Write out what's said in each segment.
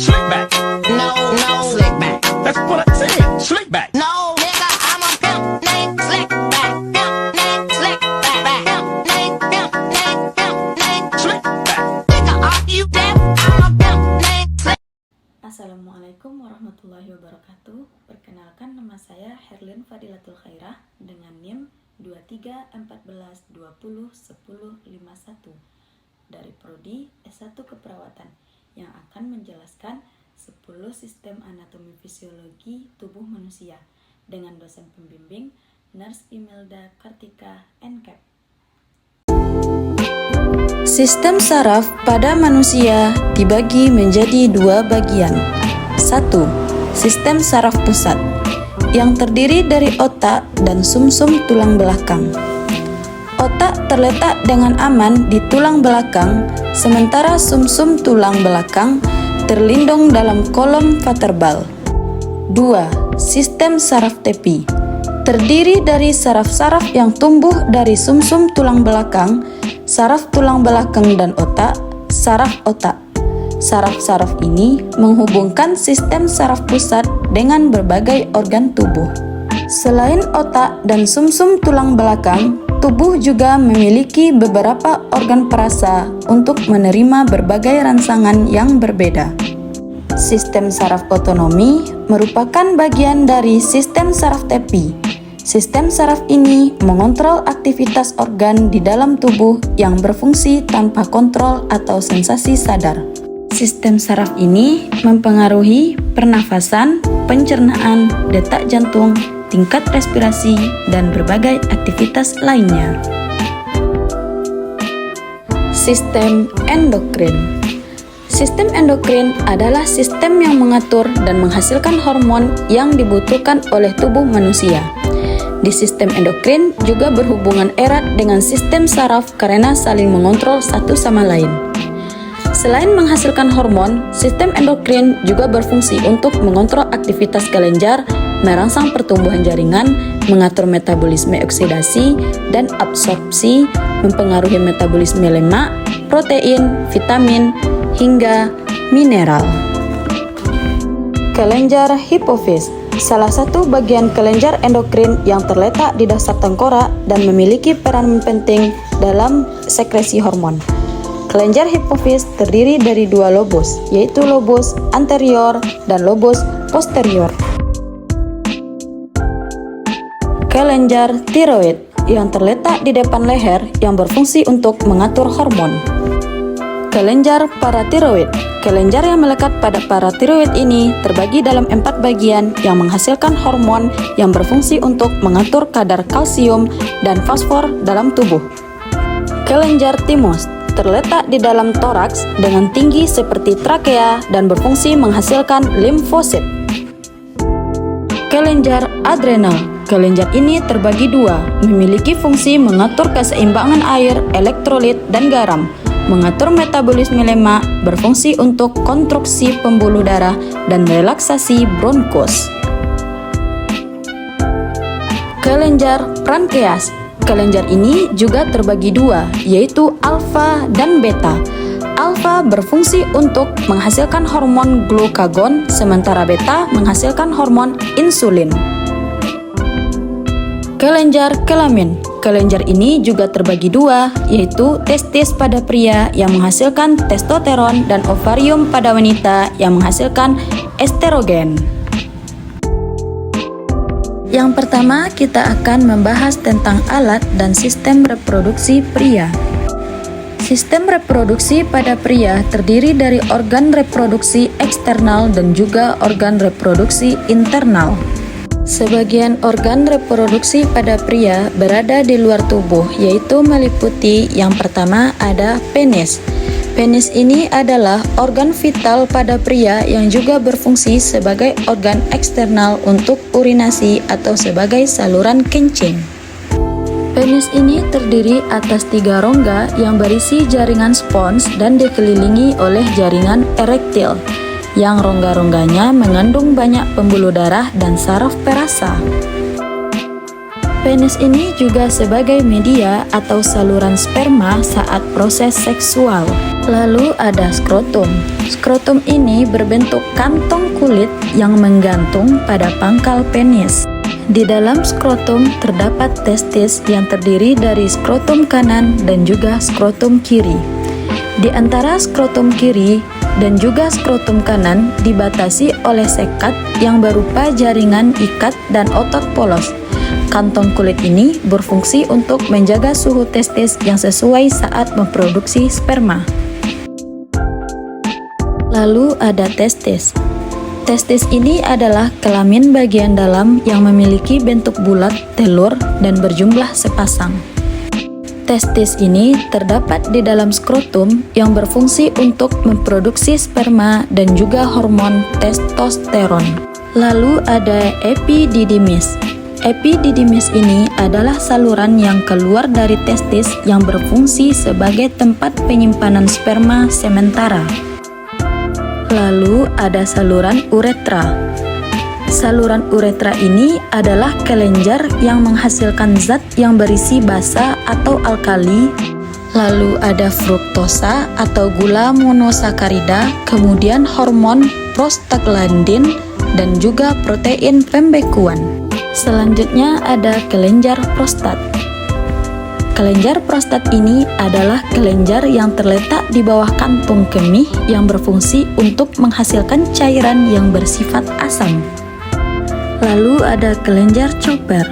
Slick back. No, slick back. That's what I said. Slick back. No, nigga, I'm a pimp named Slick back. Pimp named Slick back. Pimp named Slick back. Nigga, are you deaf? I'm a pimp named Slick. Assalamualaikum warahmatullahi wabarakatuh. Perkenalkan, nama saya Herlin Fadilatul Khairah dengan NIM 2314201051 dari Prodi S1 Keperawatan yang akan menjelaskan 10 sistem anatomi fisiologi tubuh manusia dengan dosen pembimbing Nurse Imelda Kartika NCAP. Sistem saraf pada manusia dibagi menjadi dua bagian. 1. Sistem saraf pusat yang terdiri dari otak dan sumsum tulang belakang. Otak terletak dengan aman di tulang belakang, sementara sumsum tulang belakang terlindung dalam kolom vertebral. 2. Sistem saraf tepi terdiri dari saraf-saraf yang tumbuh dari sumsum tulang belakang, saraf tulang belakang dan otak, saraf otak. Saraf-saraf ini menghubungkan sistem saraf pusat dengan berbagai organ tubuh. Selain otak dan sumsum tulang belakang, tubuh juga memiliki beberapa organ perasa untuk menerima berbagai rangsangan yang berbeda. Sistem saraf otonomi merupakan bagian dari sistem saraf tepi. Sistem saraf ini mengontrol aktivitas organ di dalam tubuh yang berfungsi tanpa kontrol atau sensasi sadar. Sistem saraf ini mempengaruhi pernafasan, pencernaan, detak jantung, tingkat respirasi, dan berbagai aktivitas lainnya. Sistem endokrin. Sistem endokrin adalah sistem yang mengatur dan menghasilkan hormon yang dibutuhkan oleh tubuh manusia. Di sistem endokrin juga berhubungan erat dengan sistem saraf karena saling mengontrol satu sama lain. Selain menghasilkan hormon, sistem endokrin juga berfungsi untuk mengontrol aktivitas kelenjar, merangsang pertumbuhan jaringan, mengatur metabolisme oksidasi dan absorpsi, mempengaruhi metabolisme lemak, protein, vitamin, hingga mineral. Kelenjar hipofis, salah satu bagian kelenjar endokrin yang terletak di dasar tengkorak dan memiliki peran penting dalam sekresi hormon. Kelenjar hipofis terdiri dari dua lobus, yaitu lobus anterior dan lobus posterior. Kelenjar tiroid yang terletak di depan leher yang berfungsi untuk mengatur hormon. Kelenjar paratiroid. Kelenjar yang melekat pada paratiroid ini terbagi dalam 4 bagian yang menghasilkan hormon yang berfungsi untuk mengatur kadar kalsium dan fosfor dalam tubuh. Kelenjar timos terletak di dalam toraks dengan tinggi seperti trakea dan berfungsi menghasilkan limfosit. Kelenjar adrenal. Kelenjar ini terbagi dua, memiliki fungsi mengatur keseimbangan air, elektrolit, dan garam, mengatur metabolisme lemak, berfungsi untuk konstruksi pembuluh darah, dan relaksasi bronkus. Kelenjar pankreas. Kelenjar ini juga terbagi dua, yaitu alfa dan beta. Alfa berfungsi untuk menghasilkan hormon glukagon, sementara beta menghasilkan hormon insulin. Kelenjar kelamin. Kelenjar ini juga terbagi dua, yaitu testis pada pria yang menghasilkan testosteron dan ovarium pada wanita yang menghasilkan estrogen. Yang pertama, kita akan membahas tentang alat dan sistem reproduksi pria. Sistem reproduksi pada pria terdiri dari organ reproduksi eksternal dan juga organ reproduksi internal. Sebagian organ reproduksi pada pria berada di luar tubuh, yaitu meliputi yang pertama ada penis. Penis ini adalah organ vital pada pria yang juga berfungsi sebagai organ eksternal untuk urinasi atau sebagai saluran kencing. Penis ini terdiri atas 3 rongga yang berisi jaringan spons dan dikelilingi oleh jaringan erektil, yang rongga-rongganya mengandung banyak pembuluh darah dan saraf perasa. Penis ini juga sebagai media atau saluran sperma saat proses seksual. Lalu ada skrotum. Skrotum ini berbentuk kantong kulit yang menggantung pada pangkal penis. Di dalam skrotum terdapat testis yang terdiri dari skrotum kanan dan juga skrotum kiri. Di antara skrotum kiri dan juga skrotum kanan dibatasi oleh sekat yang berupa jaringan ikat dan otot polos. Kantong kulit ini berfungsi untuk menjaga suhu testis yang sesuai saat memproduksi sperma. Lalu ada testis. Testis ini adalah kelamin bagian dalam yang memiliki bentuk bulat, telur, dan berjumlah sepasang. Testis ini terdapat di dalam skrotum yang berfungsi untuk memproduksi sperma dan juga hormon testosteron. Lalu ada epididymis. Epididymis ini adalah saluran yang keluar dari testis yang berfungsi sebagai tempat penyimpanan sperma sementara. Lalu ada saluran uretra. Saluran uretra ini adalah kelenjar yang menghasilkan zat yang berisi basa atau alkali. Lalu ada fruktosa atau gula monosakarida, kemudian hormon prostaglandin dan juga protein pembekuan. Selanjutnya ada kelenjar prostat. Kelenjar prostat ini adalah kelenjar yang terletak di bawah kantung kemih yang berfungsi untuk menghasilkan cairan yang bersifat asam. Lalu ada kelenjar Chopper.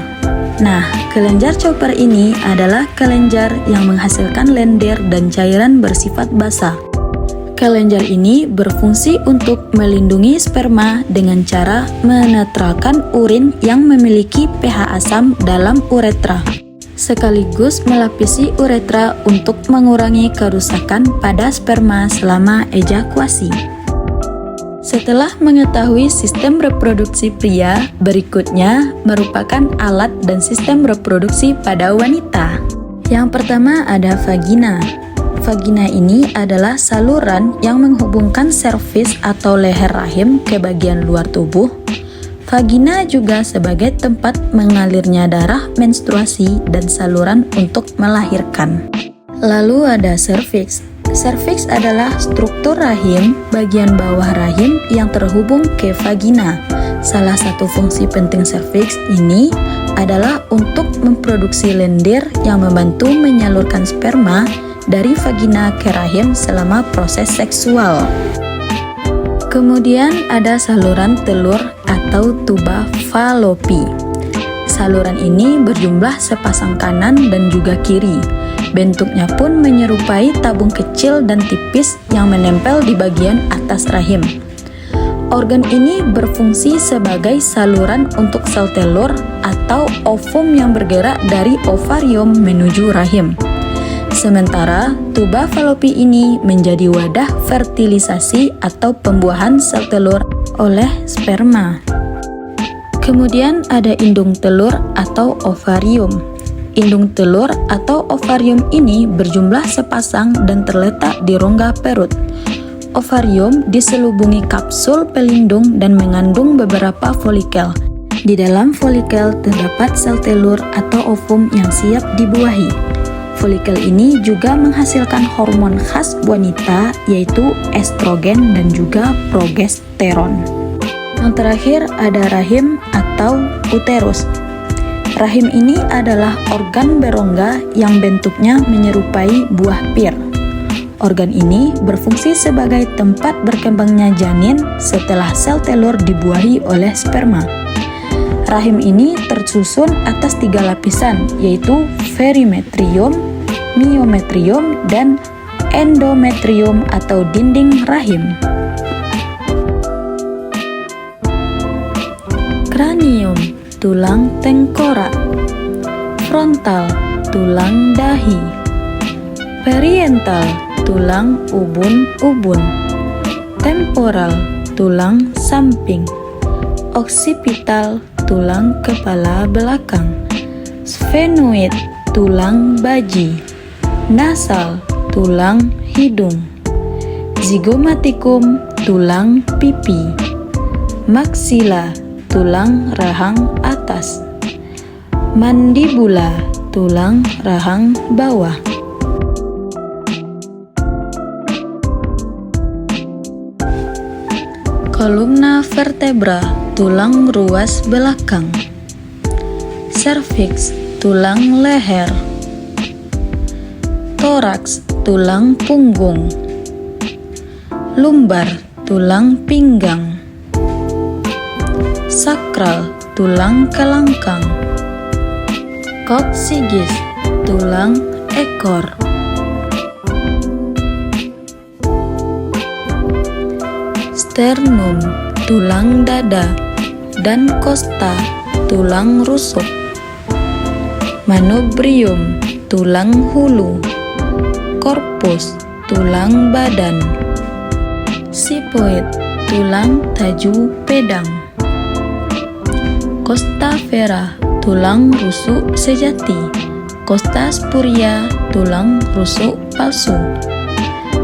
Nah, kelenjar Chopper ini adalah kelenjar yang menghasilkan lendir dan cairan bersifat basa. Kelenjar ini berfungsi untuk melindungi sperma dengan cara menetralkan urin yang memiliki pH asam dalam uretra, sekaligus melapisi uretra untuk mengurangi kerusakan pada sperma selama ejakulasi. Setelah mengetahui sistem reproduksi pria, berikutnya merupakan alat dan sistem reproduksi pada wanita. Yang pertama ada vagina. Vagina ini adalah saluran yang menghubungkan serviks atau leher rahim ke bagian luar tubuh. Vagina juga sebagai tempat mengalirnya darah menstruasi dan saluran untuk melahirkan. Lalu ada serviks. Serviks adalah struktur rahim bagian bawah rahim yang terhubung ke vagina. Salah satu fungsi penting serviks ini adalah untuk memproduksi lendir yang membantu menyalurkan sperma dari vagina ke rahim selama proses seksual. Kemudian ada saluran telur atau tuba Fallopi. Saluran ini berjumlah sepasang kanan dan juga kiri. Bentuknya pun menyerupai tabung kecil dan tipis yang menempel di bagian atas rahim. Organ ini berfungsi sebagai saluran untuk sel telur atau ovum yang bergerak dari ovarium menuju rahim. Sementara tuba Fallopi ini menjadi wadah fertilisasi atau pembuahan sel telur oleh sperma. Kemudian ada indung telur atau ovarium. Indung telur atau ovarium ini berjumlah sepasang dan terletak di rongga perut. Ovarium diselubungi kapsul pelindung dan mengandung beberapa folikel. Di dalam folikel terdapat sel telur atau ovum yang siap dibuahi. Folikel ini juga menghasilkan hormon khas wanita yaitu estrogen dan juga progesteron. Yang terakhir ada rahim atau uterus. Rahim ini adalah organ berongga yang bentuknya menyerupai buah pir. Organ ini berfungsi sebagai tempat berkembangnya janin setelah sel telur dibuahi oleh sperma. Rahim ini tersusun atas 3 lapisan yaitu perimetrium, miometrium, dan endometrium atau dinding rahim. Kranium, tulang tengkorak. Frontal, tulang dahi. Periental, tulang ubun-ubun. Temporal, tulang samping. Oksipital, tulang kepala belakang. Sphenoid, tulang baji. Nasal, tulang hidung. Zygomatikum, tulang pipi. Maxilla, tulang rahang atas. Mandibula, tulang rahang bawah. Kolumna vertebra, tulang ruas belakang. Cervix, tulang leher. Toraks, tulang punggung. Lumbar, tulang pinggang. Sakral, tulang kelangkang. Coccygeus, tulang ekor. Sternum, tulang dada, dan costa, tulang rusuk. Manubrium, tulang hulu. Corpus, tulang badan. Sipoid, tulang taju pedang. Costa vera, tulang rusuk sejati. Costa spuria, tulang rusuk palsu.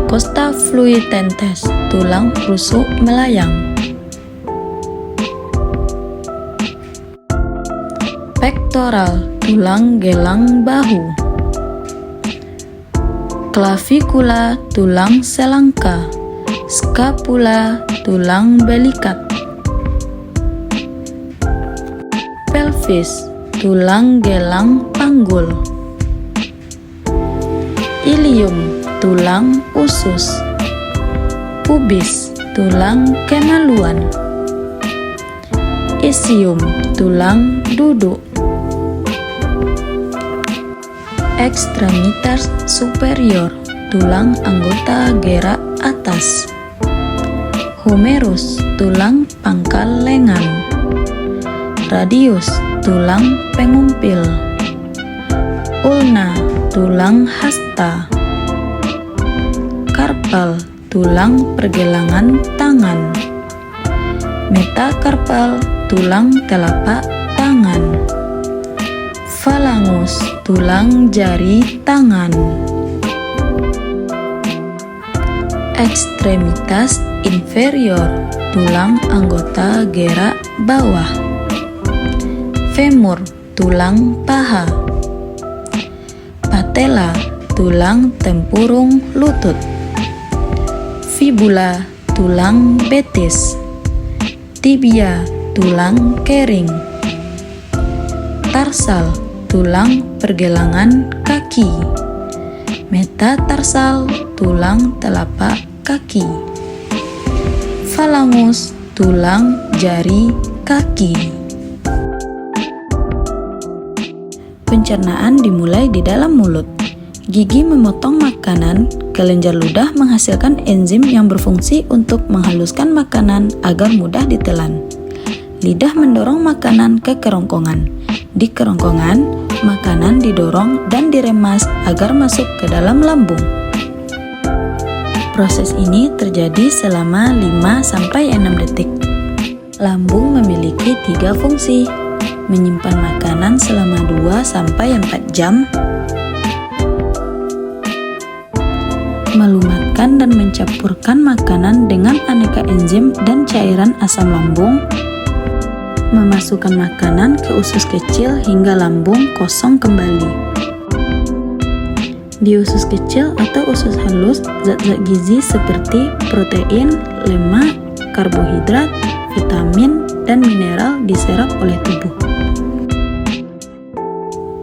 Costa fluitentes, tulang rusuk melayang. Pectoral, tulang gelang bahu. Clavicula, tulang selangka. Scapula, tulang belikat. Pelvis, tulang gelang panggul. Ilium, tulang usus. Pubis, tulang kemaluan. Isium, tulang duduk. Extremitas superior, tulang anggota gerak atas. Humerus, tulang pangkal lengan. Radius, tulang pengumpil. Ulna, tulang hasta. Karpal, tulang pergelangan tangan. Metakarpal, tulang telapak tangan. Phalangus, tulang jari tangan. Ekstremitas inferior, tulang anggota gerak bawah. Femur, tulang paha. Patella, tulang tempurung lutut. Fibula, tulang betis. Tibia, tulang kering. Tarsal, tulang pergelangan kaki. Metatarsal, tulang telapak kaki. Phalangus, tulang jari kaki. Pencernaan dimulai di dalam mulut. Gigi memotong makanan, kelenjar ludah menghasilkan enzim yang berfungsi untuk menghaluskan makanan agar mudah ditelan. Lidah mendorong makanan ke kerongkongan. Di kerongkongan, makanan didorong dan diremas agar masuk ke dalam lambung. Proses ini terjadi selama 5-6 detik. Lambung memiliki 3 fungsi: menyimpan makanan selama 2-4 jam, melumatkan dan mencampurkan makanan dengan aneka enzim dan cairan asam lambung, memasukkan makanan ke usus kecil hingga lambung kosong kembali. Di usus kecil atau usus halus, zat-zat gizi seperti protein, lemak, karbohidrat, vitamin, dan mineral diserap oleh tubuh.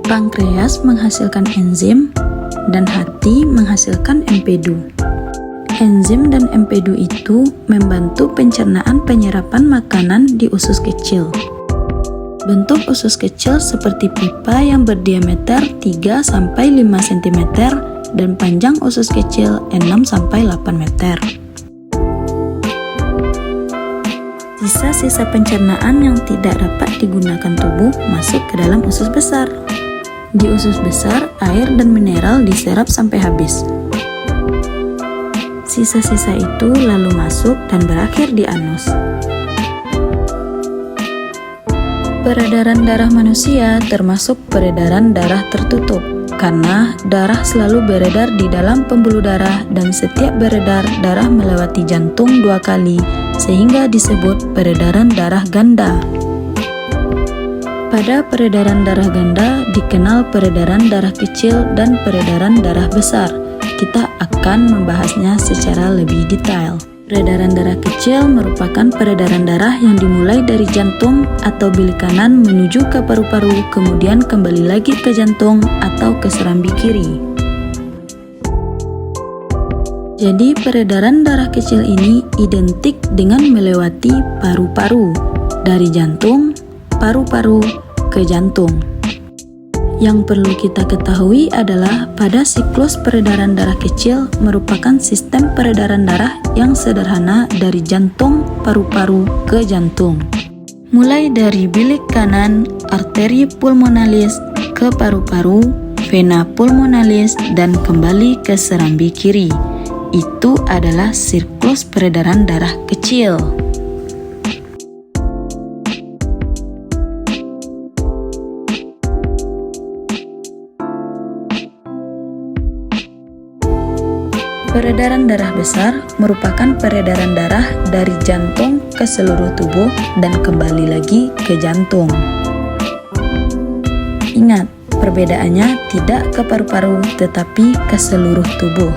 Pankreas menghasilkan enzim, dan hati menghasilkan empedu. Enzim dan empedu itu membantu pencernaan penyerapan makanan di usus kecil. Bentuk usus kecil seperti pipa yang berdiameter 3-5 cm dan panjang usus kecil 6-8 meter. Sisa-sisa pencernaan yang tidak dapat digunakan tubuh masuk ke dalam usus besar. Di usus besar, air dan mineral diserap sampai habis. Sisa-sisa itu lalu masuk dan berakhir di anus. Peredaran darah manusia termasuk peredaran darah tertutup, karena darah selalu beredar di dalam pembuluh darah dan setiap beredar darah melewati jantung 2 kali, sehingga disebut peredaran darah ganda. Pada peredaran darah ganda dikenal peredaran darah kecil dan peredaran darah besar. Kita akan membahasnya secara lebih detail. Peredaran darah kecil merupakan peredaran darah yang dimulai dari jantung atau bilik kanan menuju ke paru-paru, kemudian kembali lagi ke jantung atau ke serambi kiri. Jadi peredaran darah kecil ini identik dengan melewati paru-paru, dari jantung, paru-paru, ke jantung. Yang perlu kita ketahui adalah pada siklus peredaran darah kecil merupakan sistem peredaran darah yang sederhana dari jantung, paru-paru, ke jantung. Mulai dari bilik kanan, arteri pulmonalis, ke paru-paru, vena pulmonalis, dan kembali ke serambi kiri. Itu adalah siklus peredaran darah kecil. Peredaran darah besar merupakan peredaran darah dari jantung ke seluruh tubuh dan kembali lagi ke jantung. Ingat, perbedaannya tidak ke paru-paru tetapi ke seluruh tubuh.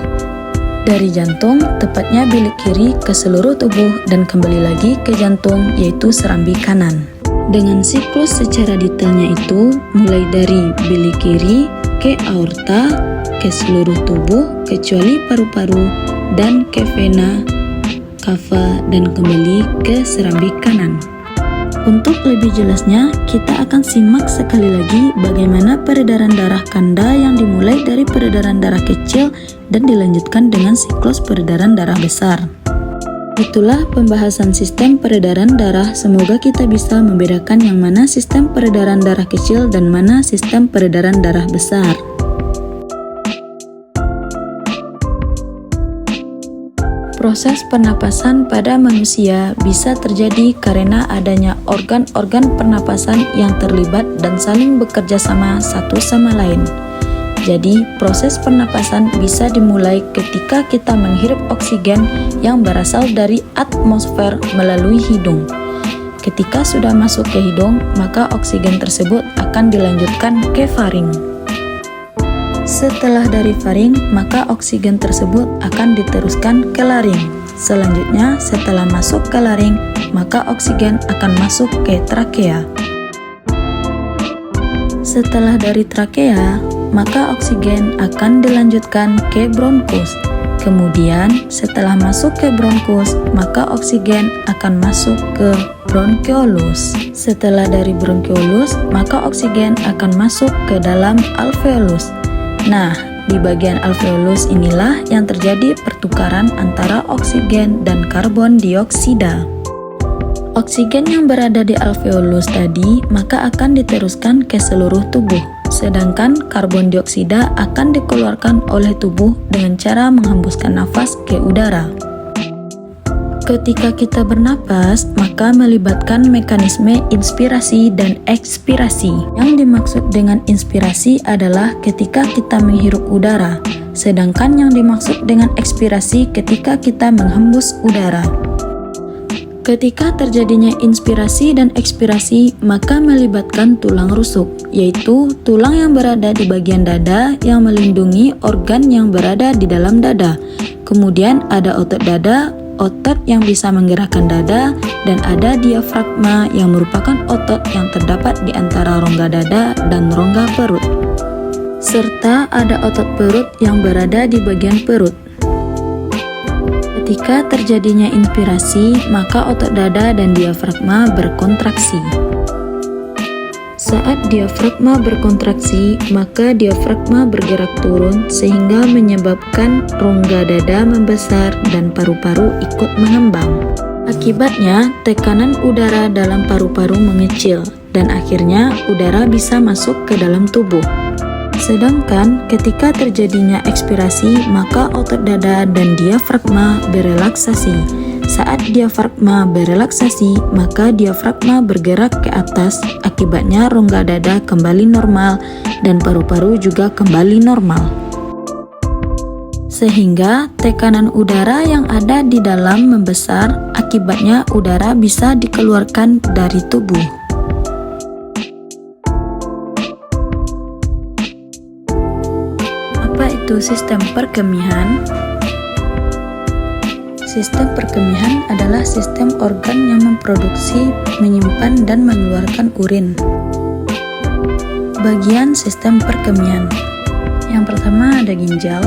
Dari jantung, tepatnya bilik kiri, ke seluruh tubuh dan kembali lagi ke jantung, yaitu serambi kanan. Dengan siklus secara detailnya itu, mulai dari bilik kiri ke aorta, ke seluruh tubuh kecuali paru-paru, dan ke vena cava dan kembali ke serambi kanan. Untuk lebih jelasnya, kita akan simak sekali lagi bagaimana peredaran darah ganda yang dimulai dari peredaran darah kecil dan dilanjutkan dengan siklus peredaran darah besar. Itulah pembahasan sistem peredaran darah. Semoga kita bisa membedakan yang mana sistem peredaran darah kecil dan mana sistem peredaran darah besar. Proses pernapasan pada manusia bisa terjadi karena adanya organ-organ pernapasan yang terlibat dan saling bekerja sama satu sama lain. Jadi, proses pernapasan bisa dimulai ketika kita menghirup oksigen yang berasal dari atmosfer melalui hidung. Ketika sudah masuk ke hidung, maka oksigen tersebut akan dilanjutkan ke faring. Setelah dari faring, maka oksigen tersebut akan diteruskan ke laring. Selanjutnya, setelah masuk ke laring, maka oksigen akan masuk ke trakea. Setelah dari trakea, maka oksigen akan dilanjutkan ke bronkus. Kemudian, setelah masuk ke bronkus, maka oksigen akan masuk ke bronkiolus. Setelah dari bronkiolus, maka oksigen akan masuk ke dalam alveolus. Nah, di bagian alveolus inilah yang terjadi pertukaran antara oksigen dan karbon dioksida. Oksigen yang berada di alveolus tadi maka akan diteruskan ke seluruh tubuh, sedangkan karbon dioksida akan dikeluarkan oleh tubuh dengan cara menghembuskan nafas ke udara. Ketika kita bernapas, maka melibatkan mekanisme inspirasi dan ekspirasi. Yang dimaksud dengan inspirasi adalah ketika kita menghirup udara, sedangkan yang dimaksud dengan ekspirasi ketika kita menghembus udara. Ketika terjadinya inspirasi dan ekspirasi, maka melibatkan tulang rusuk, yaitu tulang yang berada di bagian dada yang melindungi organ yang berada di dalam dada. Kemudian ada otot dada, otot yang bisa menggerakkan dada, dan ada diafragma yang merupakan otot yang terdapat di antara rongga dada dan rongga perut. Serta ada otot perut yang berada di bagian perut. Ketika terjadinya inspirasi, maka otot dada dan diafragma berkontraksi. Saat diafragma berkontraksi, maka diafragma bergerak turun sehingga menyebabkan rongga dada membesar dan paru-paru ikut mengembang. Akibatnya, tekanan udara dalam paru-paru mengecil dan akhirnya udara bisa masuk ke dalam tubuh. Sedangkan ketika terjadinya ekspirasi, maka otot dada dan diafragma berelaksasi. Saat diafragma berelaksasi, maka diafragma bergerak ke atas, akibatnya rongga dada kembali normal dan paru-paru juga kembali normal. Sehingga tekanan udara yang ada di dalam membesar, akibatnya udara bisa dikeluarkan dari tubuh. yaitu sistem perkemihan. Sistem perkemihan adalah sistem organ yang memproduksi, menyimpan, dan mengeluarkan urin. Bagian sistem perkemihan. Yang pertama ada ginjal.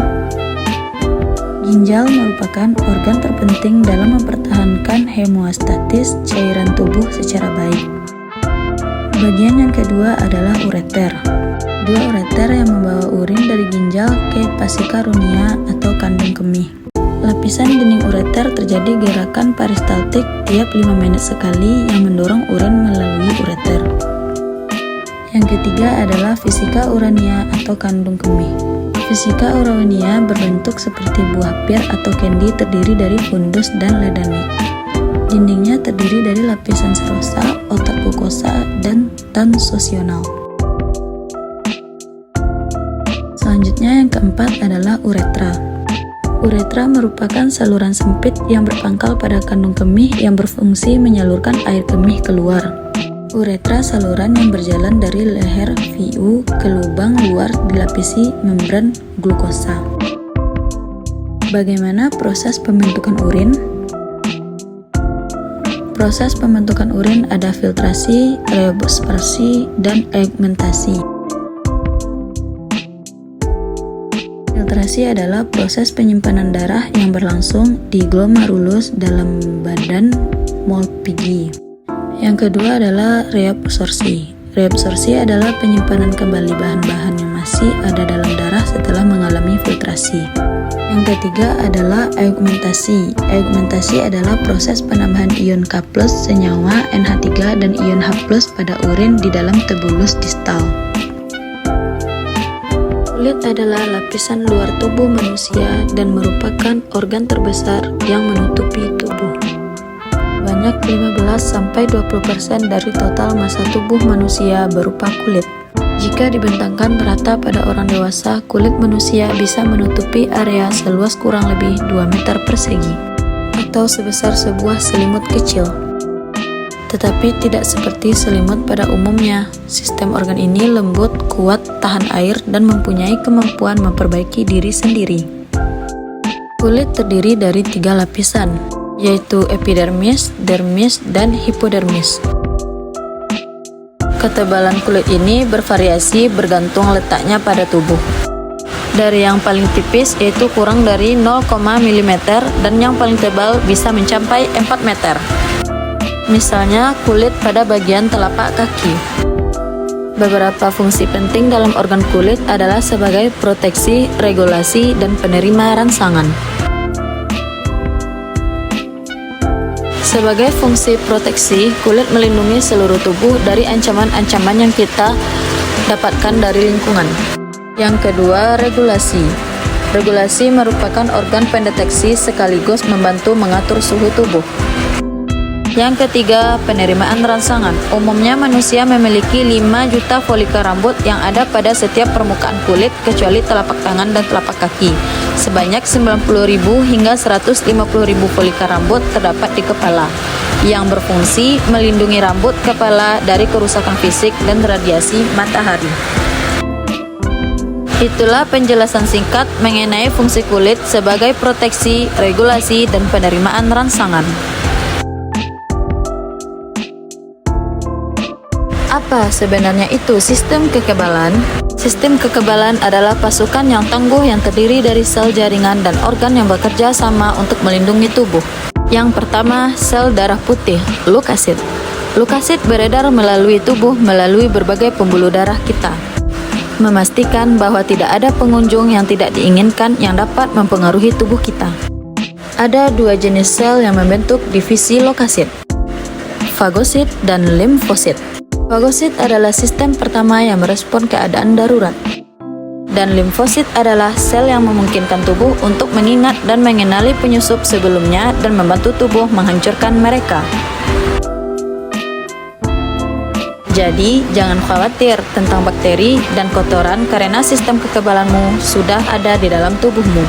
Ginjal merupakan organ terpenting dalam mempertahankan hemostatis cairan tubuh secara baik. Bagian yang kedua adalah ureter. Dua ureter yang membawa urin dari ginjal ke fasika runia atau kandung kemih. Lapisan dinding ureter terjadi gerakan peristaltik tiap 5 menit sekali yang mendorong urin melalui ureter. Yang ketiga adalah vesika urania atau kandung kemih. Vesika urania berbentuk seperti buah pir atau kendi, terdiri dari fundus dan ledanik. Dindingnya terdiri dari lapisan serosa, otak glukosa, dan transosional. Selanjutnya yang keempat adalah uretra. Uretra merupakan saluran sempit yang berpangkal pada kandung kemih yang berfungsi menyalurkan air kemih keluar. Uretra saluran yang berjalan dari leher VU ke lubang luar dilapisi membran glukosa. Bagaimana proses pembentukan urin? Proses pembentukan urin ada filtrasi, reabsorpsi, dan augmentasi. Filtrasi adalah proses penyimpanan darah yang berlangsung di glomerulus dalam badan Moltke. Yang kedua adalah reabsorpsi. Reabsorpsi adalah penyimpanan kembali bahan-bahan yang masih ada dalam darah setelah mengalami filtrasi. Yang ketiga adalah augmentasi. Augmentasi adalah proses penambahan ion K+ senyawa NH3 dan ion H+ pada urin di dalam tubulus distal. Kulit adalah lapisan luar tubuh manusia dan merupakan organ terbesar yang menutupi tubuh. Banyak 15-20% dari total massa tubuh manusia berupa kulit. Jika dibentangkan merata pada orang dewasa, kulit manusia bisa menutupi area seluas kurang lebih 2 meter persegi, atau sebesar sebuah selimut kecil. Tetapi tidak seperti selimut pada umumnya. Sistem organ ini lembut, kuat, tahan air, dan mempunyai kemampuan memperbaiki diri sendiri. Kulit terdiri dari 3 lapisan, yaitu epidermis, dermis, dan hipodermis. Ketebalan kulit ini bervariasi bergantung letaknya pada tubuh. Dari yang paling tipis yaitu kurang dari 0, mm dan yang paling tebal bisa mencapai 4 meter. Misalnya kulit pada bagian telapak kaki. Beberapa fungsi penting dalam organ kulit adalah sebagai proteksi, regulasi, dan penerima rangsangan. Sebagai fungsi proteksi, kulit melindungi seluruh tubuh dari ancaman-ancaman yang kita dapatkan dari lingkungan. Yang kedua, regulasi. Regulasi merupakan organ pendeteksi sekaligus membantu mengatur suhu tubuh. Yang ketiga, penerimaan rangsangan. Umumnya manusia memiliki 5 juta folikel rambut yang ada pada setiap permukaan kulit kecuali telapak tangan dan telapak kaki. Sebanyak 90.000 hingga 150.000 folikel rambut terdapat di kepala, yang berfungsi melindungi rambut kepala dari kerusakan fisik dan radiasi matahari. Itulah penjelasan singkat mengenai fungsi kulit sebagai proteksi, regulasi, dan penerimaan rangsangan. Apa sebenarnya itu sistem kekebalan? Sistem kekebalan adalah pasukan yang tangguh yang terdiri dari sel jaringan dan organ yang bekerja sama untuk melindungi tubuh. Yang pertama, sel darah putih, leukosit. Leukosit beredar melalui tubuh melalui berbagai pembuluh darah kita, memastikan bahwa tidak ada pengunjung yang tidak diinginkan yang dapat mempengaruhi tubuh kita. Ada 2 jenis sel yang membentuk divisi leukosit, fagosit dan limfosit. Fagosit adalah sistem pertama yang merespon keadaan darurat, dan limfosit adalah sel yang memungkinkan tubuh untuk mengingat dan mengenali penyusup sebelumnya dan membantu tubuh menghancurkan mereka. Jadi, jangan khawatir tentang bakteri dan kotoran karena sistem kekebalanmu sudah ada di dalam tubuhmu.